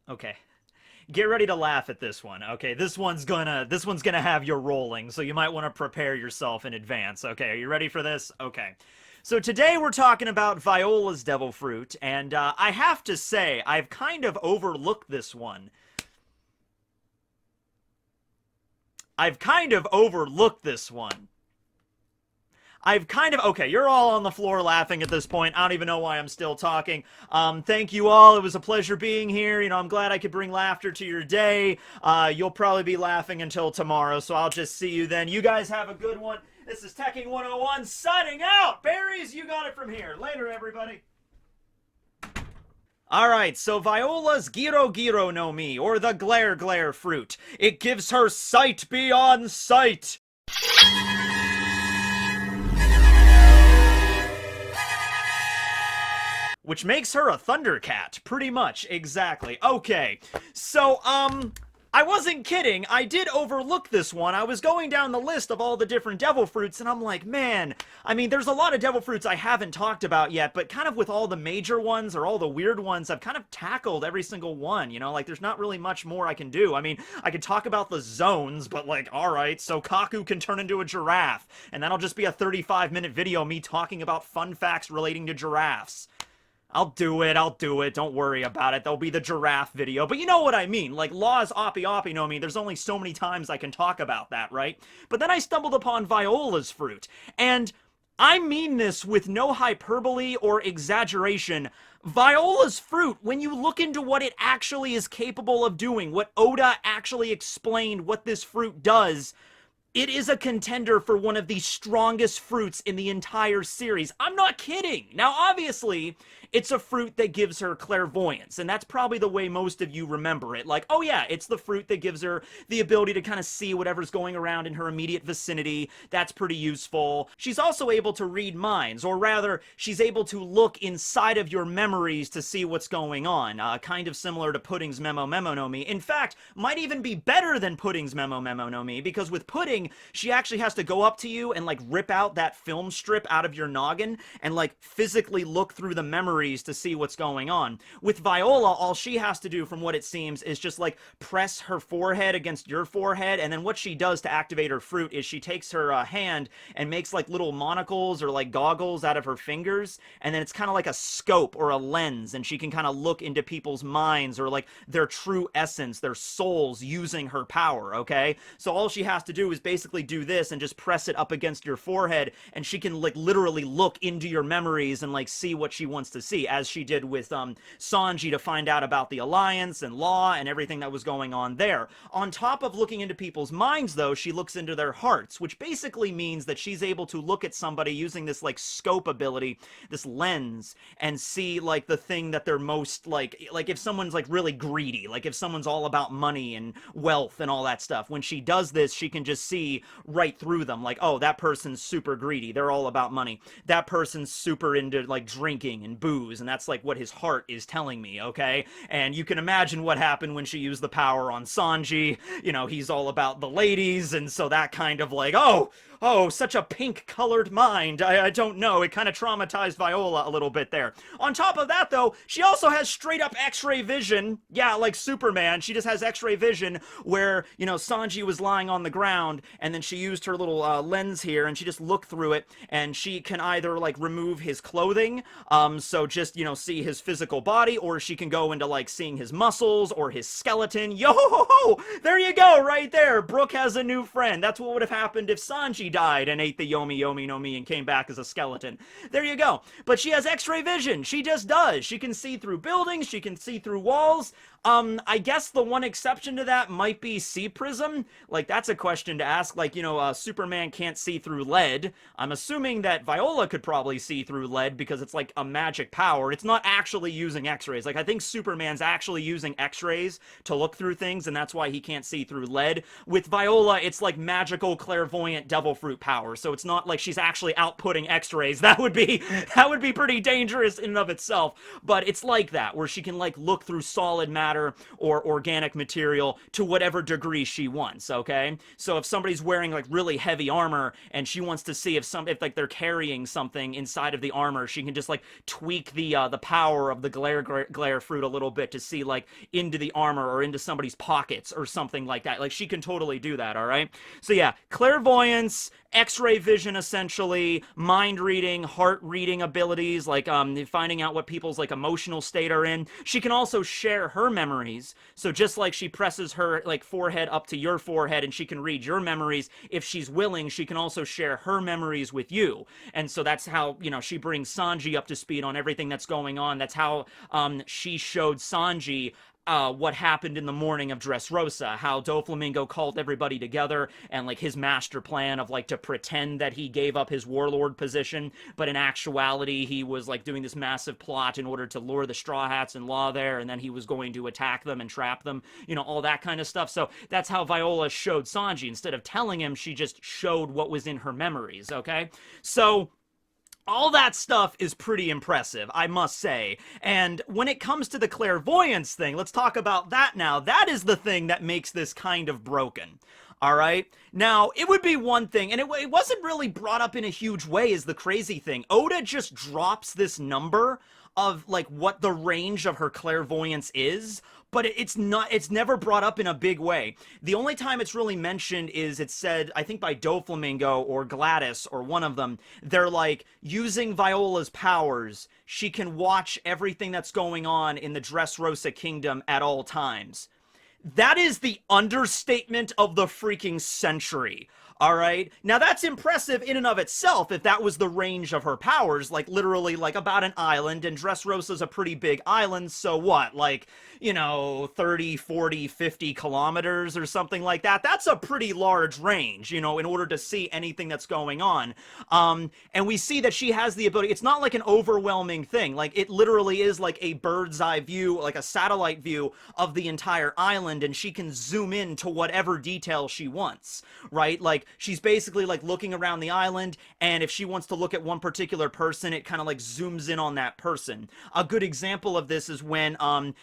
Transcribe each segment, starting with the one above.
Okay. Get ready to laugh at this one. Okay, this one's gonna have you rolling, so you might want to prepare yourself in advance. Okay, are you ready for this? Okay. So today we're talking about Viola's Devil Fruit, and I have to say, I've kind of overlooked this one. I've kind of overlooked this one. Okay, you're all on the floor laughing at this point. I don't even know why I'm still talking. Thank you all. It was a pleasure being here. You know, I'm glad I could bring laughter to your day. You'll probably be laughing until tomorrow, so I'll just see you then. You guys have a good one. This is Tekking101 signing out. Berries, you got it from here. Later, everybody. Alright, so Viola's Giro Giro no Mi, or the Glare Glare Fruit. It gives her sight beyond sight. Which makes her a Thundercat, pretty much, exactly. Okay, so, I wasn't kidding, I did overlook this one. I was going down the list of all the different devil fruits, and I'm like, man, I mean, there's a lot of devil fruits I haven't talked about yet, but kind of with all the major ones, or all the weird ones, I've kind of tackled every single one, you know? Like, there's not really much more I can do. I mean, I could talk about the zones, but like, alright, so Kaku can turn into a giraffe, and that'll just be a 35-minute video me talking about fun facts relating to giraffes. I'll do it, don't worry about it, there'll be the giraffe video, but you know what I mean, like, Law's Oppie Oppie no Mi, there's only so many times I can talk about that, right? But then I stumbled upon Viola's Fruit, and I mean this with no hyperbole or exaggeration. Viola's Fruit, when you look into what it actually is capable of doing, what Oda actually explained what this fruit does, it is a contender for one of the strongest fruits in the entire series. I'm not kidding. Now, obviously, it's a fruit that gives her clairvoyance, and that's probably the way most of you remember it. Like, oh yeah, it's the fruit that gives her the ability to kind of see whatever's going around in her immediate vicinity. That's pretty useful. She's also able to read minds, or rather, she's able to look inside of your memories to see what's going on. Kind of similar to Pudding's Memo Memo no Mi. In fact, might even be better than Pudding's Memo Memo no Mi, because with Pudding, she actually has to go up to you and like rip out that film strip out of your noggin and like physically look through the memories to see what's going on. With Viola, all she has to do, from what it seems, is just like press her forehead against your forehead, and then what she does to activate her fruit is she takes her hand and makes like little monocles or like goggles out of her fingers, and then it's kind of like a scope or a lens, and she can kind of look into people's minds or like their true essence, their souls, using her power, okay? So all she has to do is basically do this and just press it up against your forehead, and she can like literally look into your memories and like see what she wants to see, as she did with Sanji to find out about the Alliance and Law and everything that was going on there. On top of looking into people's minds, though, she looks into their hearts, which basically means that she's able to look at somebody using this like scope ability, this lens, and see like the thing that they're most like if someone's like really greedy, like if someone's all about money and wealth and all that stuff. When she does this, she can just see right through them, like, oh, that person's super greedy, they're all about money. That person's super into like drinking and booze, and that's like what his heart is telling me, okay? And you can imagine what happened when she used the power on Sanji. You know, he's all about the ladies, and so that kind of like, oh, such a pink-colored mind. I don't know. It kind of traumatized Viola a little bit there. On top of that, though, she also has straight-up X-ray vision. Yeah, like Superman. She just has X-ray vision where, you know, Sanji was lying on the ground, and then she used her little lens here, and she just looked through it, and she can either, like, remove his clothing, so just, you know, see his physical body, or she can go into, like, seeing his muscles or his skeleton. Yo-ho-ho-ho! There you go, right there. Brooke has a new friend. That's what would have happened if Sanji died and ate the Yomi Yomi no Mi and came back as a skeleton. There you go. But she has X-ray vision. She just does. She can see through buildings. She can see through walls. I guess the one exception to that might be Sea Prism. Like, that's a question to ask. Like, you know, Superman can't see through lead. I'm assuming that Viola could probably see through lead because it's like a magic power. It's not actually using X-rays. Like, I think Superman's actually using X-rays to look through things, and that's why he can't see through lead. With Viola, it's like magical, clairvoyant devil fruit power, so it's not like she's actually outputting X-rays. That would be pretty dangerous in and of itself, but it's like that, where she can like look through solid matter or organic material to whatever degree she wants, okay? So if somebody's wearing like really heavy armor and she wants to see if like they're carrying something inside of the armor, she can just like tweak tweak the power of the glare fruit a little bit to see like into the armor or into somebody's pockets or something like that. Like she can totally do that, all right? So yeah, clairvoyance, X-ray vision, essentially, mind reading, heart reading abilities, like finding out what people's like emotional state are in. She can also share her memories. So just like she presses her like forehead up to your forehead and she can read your memories, if she's willing, she can also share her memories with you. And so that's how, you know, she brings Sanji up to speed on everything that's going on. That's how she showed Sanji what happened in the morning of Dressrosa, how Doflamingo called everybody together, and like his master plan of like to pretend that he gave up his warlord position, but in actuality he was like doing this massive plot in order to lure the Straw Hats and Law there, and then he was going to attack them and trap them, you know, all that kind of stuff. So that's how Viola showed Sanji. Instead of telling him, she just showed what was in her memories, okay? So all that stuff is pretty impressive, I must say. And when it comes to the clairvoyance thing, let's talk about that now. That is the thing that makes this kind of broken. All right? Now, it would be one thing, and it wasn't really brought up in a huge way is the crazy thing. Oda just drops this number of, like, what the range of her clairvoyance is, but it's never brought up in a big way. The only time it's really mentioned is it's said, I think by Doflamingo or Gladys or one of them, they're like, using Viola's powers, she can watch everything that's going on in the Dressrosa Kingdom at all times. That is the understatement of the freaking century. All right. Now that's impressive in and of itself if that was the range of her powers, like literally like about an island, and Dressrosa's a pretty big island, so what? Like, you know, 30, 40, 50 kilometers or something like that. That's a pretty large range, you know, in order to see anything that's going on. And we see that she has the ability. It's not like an overwhelming thing. Like it literally is like a bird's eye view, like a satellite view of the entire island, and she can zoom in to whatever detail she wants, right? Like she's basically like looking around the island, and if she wants to look at one particular person, it kind of like zooms in on that person. A good example of this is when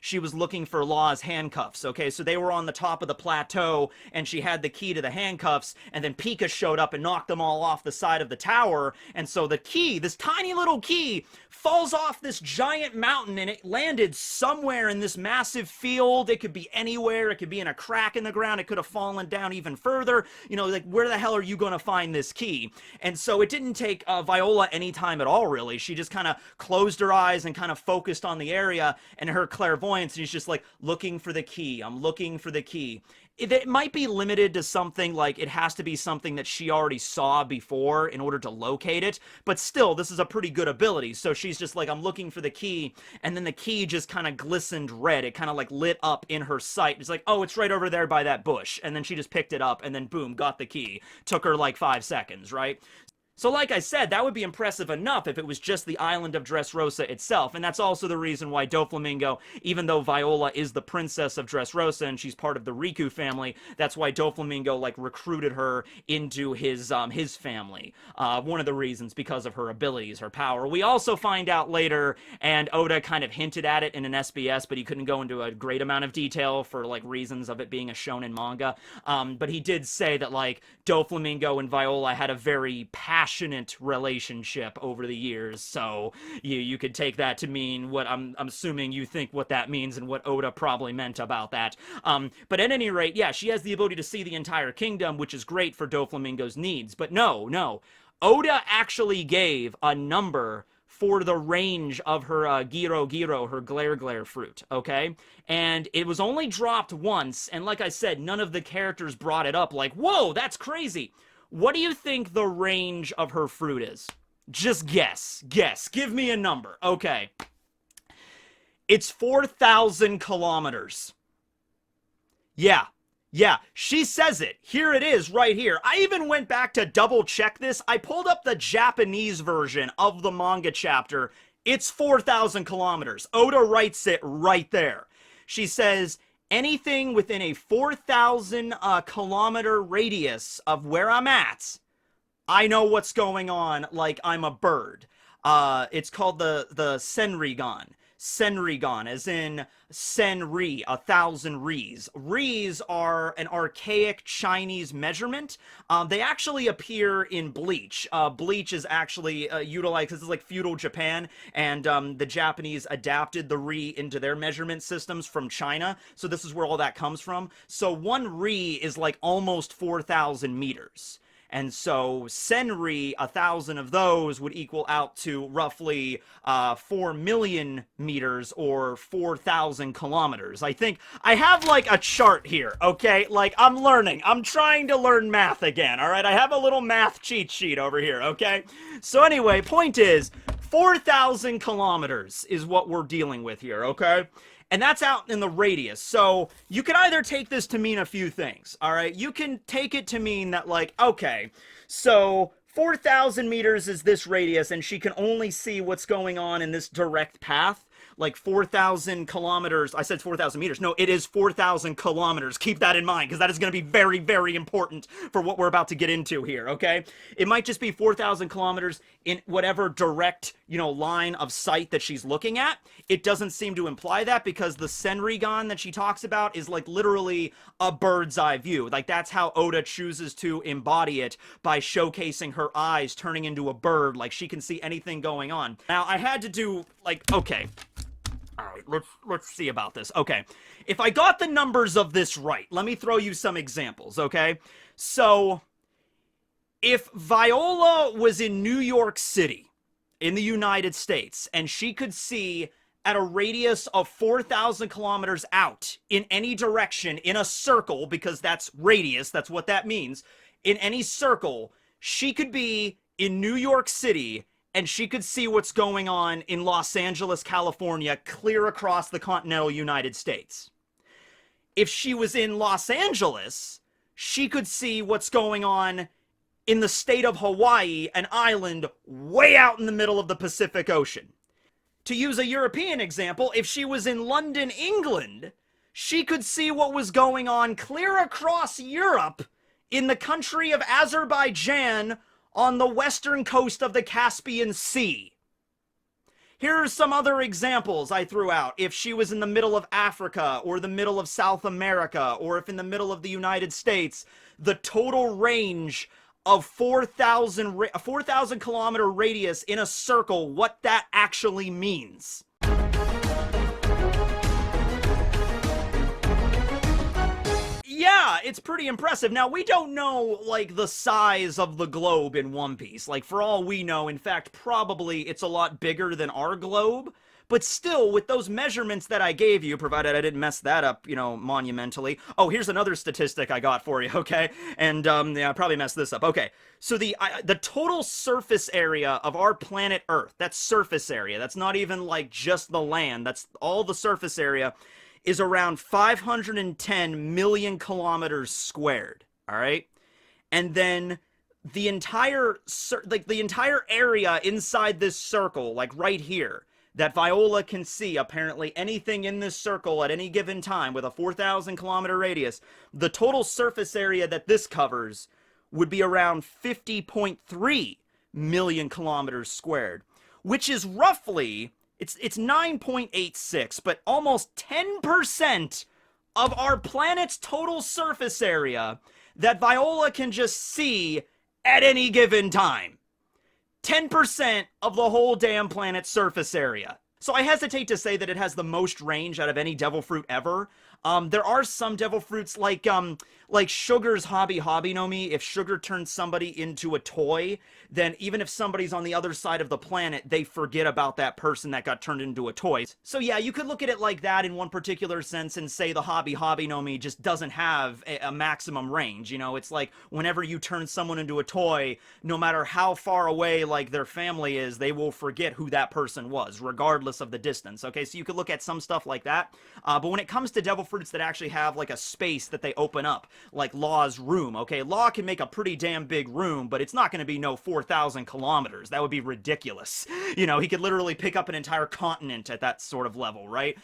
she was looking for Law's handcuffs. Okay, so they were on the top of the plateau, and she had the key to the handcuffs, and then Pika showed up and knocked them all off the side of the tower, and so the key, this tiny little key, falls off this giant mountain, and it landed somewhere in this massive field. It could be anywhere. It could be in a crack in the ground. It could have fallen down even further. You know, like, where the hell are you going to find this key? And so it didn't take Viola any time at all, really. She just kind of closed her eyes and kind of focused on the area and her clairvoyance, and she's just like, looking for the key. I'm looking for the key. It might be limited to something like it has to be something that she already saw before in order to locate it, but still, this is a pretty good ability. So she's just like, I'm looking for the key, and then the key just kind of glistened red. It kind of like lit up in her sight. It's like, oh, it's right over there by that bush, and then she just picked it up, and then boom, got the key. Took her like 5 seconds, right? So like I said, that would be impressive enough if it was just the island of Dressrosa itself, and that's also the reason why Doflamingo, even though Viola is the princess of Dressrosa and she's part of the Riku family, that's why Doflamingo like recruited her into his family. One of the reasons, because of her abilities, her power. We also find out later, and Oda kind of hinted at it in an SBS, but he couldn't go into a great amount of detail for like reasons of it being a shonen manga. But he did say that like Doflamingo and Viola had a very passionate relationship over the years, so you could take that to mean what I'm assuming you think what that means and what Oda probably meant about that. But at any rate, yeah, she has the ability to see the entire kingdom, which is great for Doflamingo's needs. But no, Oda actually gave a number for the range of her Giro, her glare fruit, okay? And it was only dropped once, and like I said, none of the characters brought it up like, whoa, that's crazy. What do you think the range of her fruit is? Just guess. Give me a number. Okay. It's 4,000 kilometers. Yeah. She says it. Here it is right here. I even went back to double check this. I pulled up the Japanese version of the manga chapter. It's 4,000 kilometers. Oda writes it right there. She says, anything within a 4,000 kilometer radius of where I'm at, I know what's going on like I'm a bird. It's called the Senrigan. Senrigan, as in Senri, 1,000 Ris. Ris are an archaic Chinese measurement. They actually appear in Bleach. Bleach is actually utilized, this is like feudal Japan, and the Japanese adapted the Ri into their measurement systems from China, so this is where all that comes from. So 1 Ri is like almost 4,000 meters. And so Senri, 1,000 of those would equal out to roughly 4 million meters or 4,000 kilometers. I think I have like a chart here, okay? Like I'm learning. I'm trying to learn math again, all right? I have a little math cheat sheet over here, okay? So anyway, point is 4,000 kilometers is what we're dealing with here, okay? And that's out in the radius. So you can either take this to mean a few things, all right? You can take it to mean that, like, okay, so 4,000 meters is this radius, and she can only see what's going on in this direct path. Like 4,000 kilometers. I said 4,000 meters. No, it is 4,000 kilometers. Keep that in mind, because that is going to be very, very important for what we're about to get into here, okay? It might just be 4,000 kilometers in whatever direct, line of sight that she's looking at. It doesn't seem to imply that, because the Senrigan that she talks about is like literally a bird's eye view. Like that's how Oda chooses to embody it, by showcasing her eyes turning into a bird, like she can see anything going on. Now, I had to do, like, okay. All right, let's see about this. Okay, if I got the numbers of this right, let me throw you some examples, okay? So, if Viola was in New York City, in the United States, and she could see at a radius of 4,000 kilometers out, in any direction, in a circle, because that's radius, that's what that means, in any circle, she could be in New York City, and she could see what's going on in Los Angeles, California, clear across the continental United States. If she was in Los Angeles, she could see what's going on in the state of Hawaii, an island way out in the middle of the Pacific Ocean. To use a European example, if she was in London, England, she could see what was going on clear across Europe in the country of Azerbaijan, on the western coast of the Caspian Sea. Here are some other examples I threw out. If she was in the middle of Africa, or the middle of South America, or if in the middle of the United States, the total range of 4,000 kilometer radius in a circle, what that actually means. Yeah, it's pretty impressive. Now, we don't know, like, the size of the globe in One Piece. Like, for all we know, in fact, probably it's a lot bigger than our globe. But still, with those measurements that I gave you, provided I didn't mess that up, monumentally. Oh, here's another statistic I got for you, okay? And, yeah, I probably messed this up. Okay, so the total surface area of our planet Earth, that's surface area. That's not even, like, just the land. That's all the surface area, is around 510 million kilometers squared, all right? And then the entire area inside this circle, like right here, that Viola can see, apparently anything in this circle at any given time with a 4,000 kilometer radius, the total surface area that this covers would be around 50.3 million kilometers squared, which is roughly, it's 9.86, but almost 10% of our planet's total surface area that Viola can just see at any given time. 10% of the whole damn planet's surface area. So I hesitate to say that it has the most range out of any devil fruit ever. There are some devil fruits like Sugar's Hobby no Mi. If Sugar turns somebody into a toy, then even if somebody's on the other side of the planet, they forget about that person that got turned into a toy. So yeah, you could look at it like that in one particular sense and say the Hobby no Mi just doesn't have a maximum range. It's like whenever you turn someone into a toy, no matter how far away like their family is, they will forget who that person was, regardless of the distance. Okay, so you could look at some stuff like that. But when it comes to devil fruits that actually have like a space that they open up, like Law's room, okay, Law can make a pretty damn big room, but it's not going to be no 4,000 kilometers. That would be ridiculous. He could literally pick up an entire continent at that sort of level, right?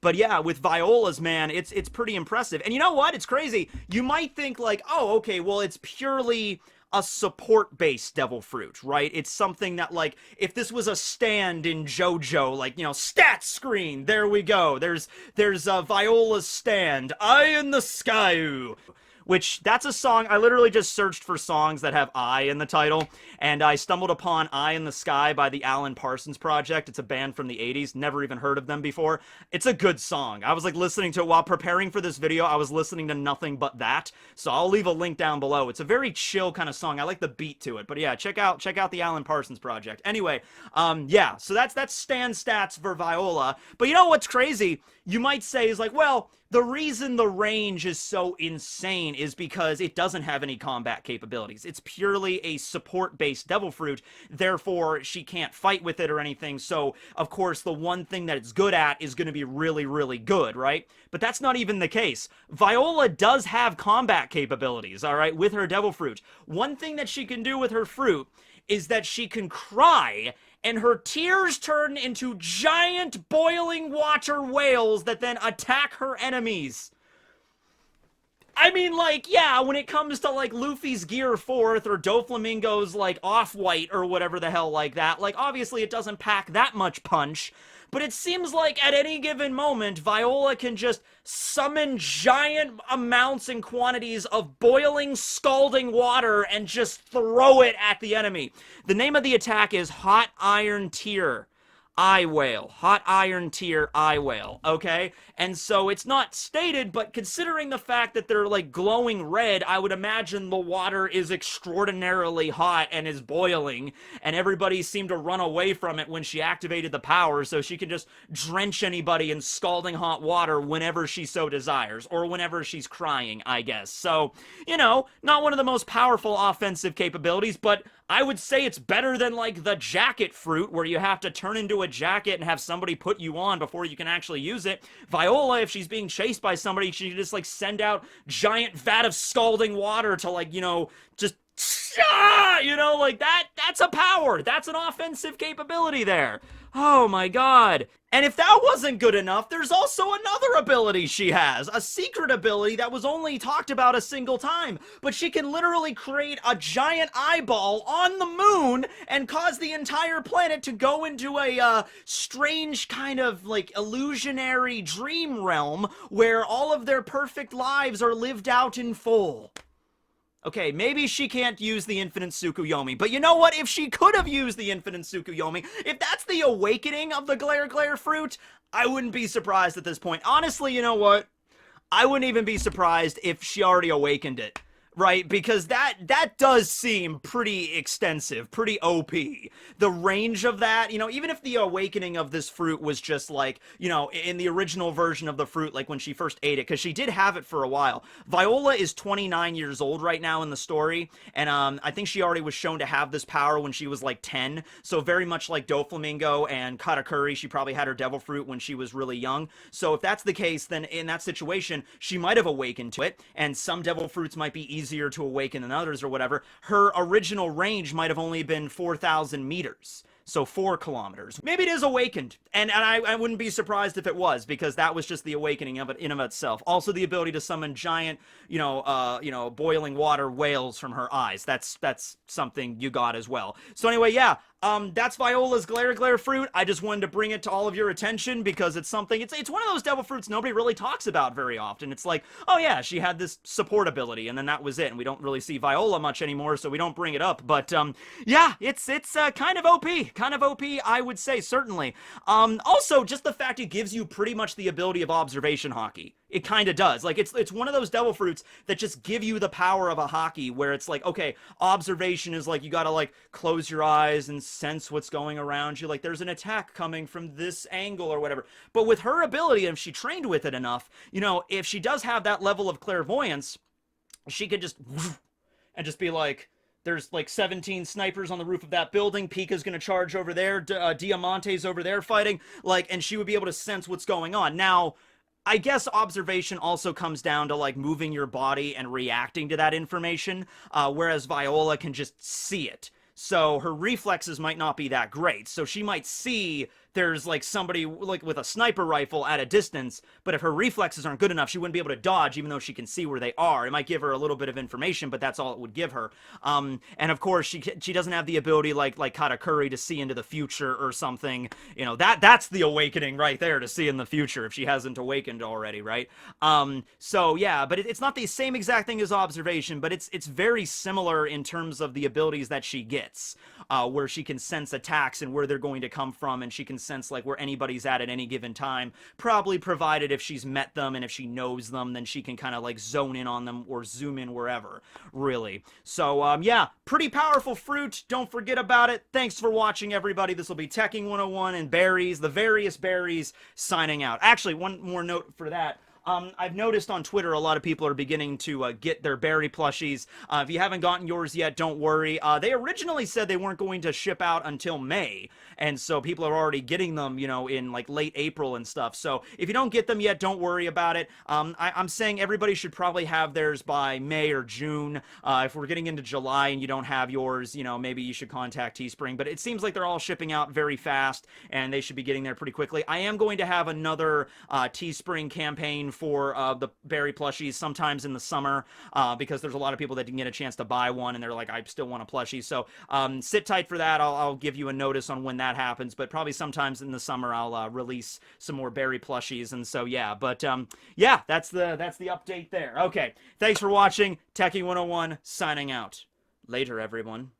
But yeah, with Viola's, man, it's pretty impressive. And you know what? It's crazy. You might think like, oh, okay, well, it's purely a support-based devil fruit, right? It's something that, like, if this was a stand in JoJo, like, you know, stat screen, there we go. There's Viola's stand, Eye in the Sky. Which, that's a song, I literally just searched for songs that have I in the title, and I stumbled upon Eye in the Sky by the Allan Parsons Project. It's a band from the 80s, never even heard of them before. It's a good song. I was like listening to it while preparing for this video, I was listening to nothing but that, so I'll leave a link down below. It's a very chill kind of song, I like the beat to it, but yeah, check out the Allan Parsons Project. Anyway, yeah, so that's stand stats for Viola, but you know what's crazy? You might say is like, well, the reason the range is so insane is because it doesn't have any combat capabilities. It's purely a support-based devil fruit, therefore she can't fight with it or anything, so of course the one thing that it's good at is going to be really, really good, right? But that's not even the case. Viola does have combat capabilities, alright, with her devil fruit. One thing that she can do with her fruit is that she can cry, and her tears turn into giant boiling water whales that then attack her enemies. I mean, like, yeah, when it comes to, like, Luffy's Gear 4th or Doflamingo's, like, Off-White or whatever the hell like that, like, obviously it doesn't pack that much punch, but it seems like at any given moment, Viola can just summon giant amounts and quantities of boiling, scalding water and just throw it at the enemy. The name of the attack is Hot Iron Tear. Eye whale. Hot iron tear eye whale, okay? And so it's not stated, but considering the fact that they're like glowing red, I would imagine the water is extraordinarily hot and is boiling, and everybody seemed to run away from it when she activated the power, so she can just drench anybody in scalding hot water whenever she so desires, or whenever she's crying, I guess. So, you know, not one of the most powerful offensive capabilities, but I would say it's better than, like, the jacket fruit, where you have to turn into a jacket and have somebody put you on before you can actually use it. Viola, if she's being chased by somebody, she can just, like, send out giant vat of scalding water to, like, you know, just, you know, like, that's a power. That's an offensive capability there. Oh my god. And if that wasn't good enough, there's also another ability she has. A secret ability that was only talked about a single time. But she can literally create a giant eyeball on the moon and cause the entire planet to go into a strange kind of, like, illusionary dream realm where all of their perfect lives are lived out in full. Okay, maybe she can't use the Infinite Tsukuyomi, but you know what? If she could have used the Infinite Tsukuyomi, if that's the awakening of the Glare Fruit, I wouldn't be surprised at this point. Honestly, you know what? I wouldn't even be surprised if she already awakened it. Right, because that does seem pretty extensive, pretty OP. The range of that, you know, even if the awakening of this fruit was just like, you know, in the original version of the fruit, like when she first ate it, because she did have it for a while. Viola is 29 years old right now in the story, and I think she already was shown to have this power when she was like 10, so very much like Doflamingo and Katakuri, she probably had her devil fruit when she was really young. So if that's the case, then in that situation, she might have awakened to it, and some devil fruits might be easier to awaken than others or whatever. Her original range might have only been 4,000 meters. So 4 kilometers. Maybe it is awakened, and I wouldn't be surprised if it was, because that was just the awakening of it in of itself. Also, the ability to summon giant, boiling water whales from her eyes. That's something you got as well. So anyway, yeah, that's Viola's Glare Fruit. I just wanted to bring it to all of your attention because it's something. It's one of those devil fruits nobody really talks about very often. It's like, oh yeah, she had this support ability, and then that was it. And we don't really see Viola much anymore, so we don't bring it up. But yeah, it's kind of OP. Kind of OP, I would say, certainly. Also, just the fact it gives you pretty much the ability of observation hockey. It kind of does. Like, it's one of those devil fruits that just give you the power of a hockey, where it's like, okay, observation is like, you gotta, like, close your eyes and sense what's going around you. Like, there's an attack coming from this angle or whatever. But with her ability, if she trained with it enough, you know, if she does have that level of clairvoyance, she could just, and just be like, there's like 17 snipers on the roof of that building. Pika's gonna charge over there. Diamante's over there fighting. Like, and she would be able to sense what's going on. Now, I guess observation also comes down to, like, moving your body and reacting to that information, whereas Viola can just see it. So her reflexes might not be that great. So she might see there's like somebody like with a sniper rifle at a distance, but if her reflexes aren't good enough, she wouldn't be able to dodge even though she can see where they are. It might give her a little bit of information, but that's all it would give her. And of course she doesn't have the ability like Katakuri to see into the future or something. You know, that's the awakening right there, to see in the future if she hasn't awakened already, right? So yeah, but it's not the same exact thing as observation, but it's very similar in terms of the abilities that she gets, where she can sense attacks and where they're going to come from, and she can sense like where anybody's at any given time, probably provided if she's met them and if she knows them, then she can kind of like zone in on them or zoom in wherever, really. So yeah, pretty powerful fruit. Don't forget about it. Thanks for watching, everybody. This will be Tekking101 and berries, the various berries, signing out. Actually, one more note for that. I've noticed on Twitter a lot of people are beginning to get their berry plushies. If you haven't gotten yours yet, don't worry. They originally said they weren't going to ship out until May, and so people are already getting them, you know, in like late April and stuff. So if you don't get them yet, don't worry about it. I'm saying everybody should probably have theirs by May or June. If we're getting into July and you don't have yours, you know, maybe you should contact Teespring. But it seems like they're all shipping out very fast, and they should be getting there pretty quickly. I am going to have another Teespring campaign for the berry plushies sometimes in the summer, because there's a lot of people that didn't get a chance to buy one and they're like, I still want a plushie. So sit tight for that. I'll give you a notice on when that happens, but probably sometimes in the summer I'll release some more berry plushies. And so yeah, but yeah, that's the update there. Okay, thanks for watching. Tekking101 signing out. Later, everyone.